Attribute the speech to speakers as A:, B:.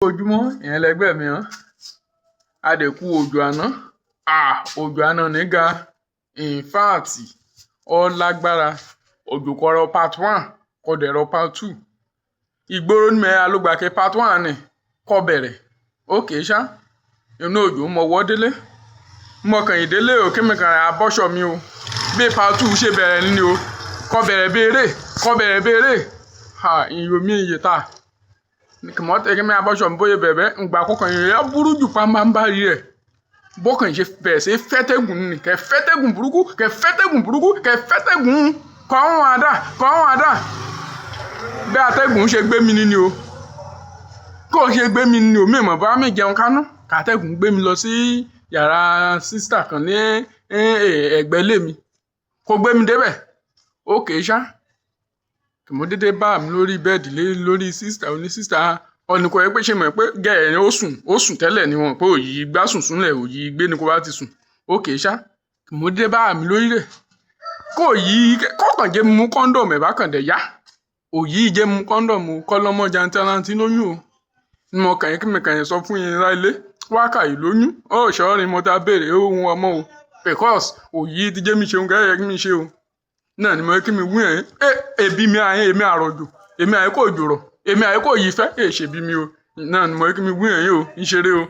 A: Ojúmọ́ ìyẹn lẹgbẹ́ mi hàn adẹ̀kú òjò àná òjò àná níga in fact ó lágbára òjò kọrọ part 1 kọ dẹ̀rọ part 2 ìgboro ní mẹ́ra ló gbà kí part 1 ni kọ bẹ̀rẹ̀ ókè ṣá inú òjò mọ wọ́ délé mọ kàn ìdélé ò kémi kàn abọ́ṣọ mi o bí part 2 ṣe bẹ̀rẹ̀ ni o kọ bẹ̀rẹ̀ béèrè ìyòmí iye ta kìmọ̀ tẹ́kẹ́ mi abọ́ṣọ mi bóyá bẹ̀bẹ̀ ǹgbà kọkàn yẹn burú jù pa máa ń bá rí ẹ̀ bọ́kàn ṣe bẹ̀rẹ̀ sí fẹ́tẹ́gùn ni kẹ fẹ́tẹ́gùn burúkú kọ́ ọ̀hún àdá bí atẹ́gùn ṣe gbé mi ni o kó o ṣe gbé mi ni o mímọ̀ bá mi jẹun kánú kàtẹ́gùn gbé mi lọ sí yàrá sísítà kan ní ẹ̀gbẹ́ ilé mi kó gbé mi débẹ̀ ókè ṣá mo dédé bá mi lórí bẹ́ẹ̀dì lórí sísítà oní sísítà ọ̀nìkọ̀ ẹ pé ṣe mọ̀ pé gẹ̀ẹ́ ó sùn tẹ́lẹ̀ ni wọn pé òyì gbá sùn súnlẹ̀ òyì gbé ni kó bá ti sùn ókè ṣá mo dédé bá mi lórí rẹ̀ kó yí kọ́kàn jẹ́ mú kọ́ńdọ̀mù ẹ̀ bá kàn dẹ̀ yá òyì jẹ́ mú kọ́ńdọ̀mù kọ́lọ́mọ jantalanti lóyún o ní mo kàn yín kí mi kàn yín sọ fún yín láìlé wákàyí lóyún ó ṣọ́ọ́rin mo ta béèrè ohun ọmọ o because òyì ti jẹ́ mi ṣeun gẹ́gẹ́ kí mi ṣe o náà ni mo kí mi wú yẹn ebi mi àyẹn èmi àròjù èmi àyẹn kò jòrò èmi àyẹn kò yí fẹ́ èṣèbí mi o náà ni mo kí mi wú yẹn o ń ṣeré o.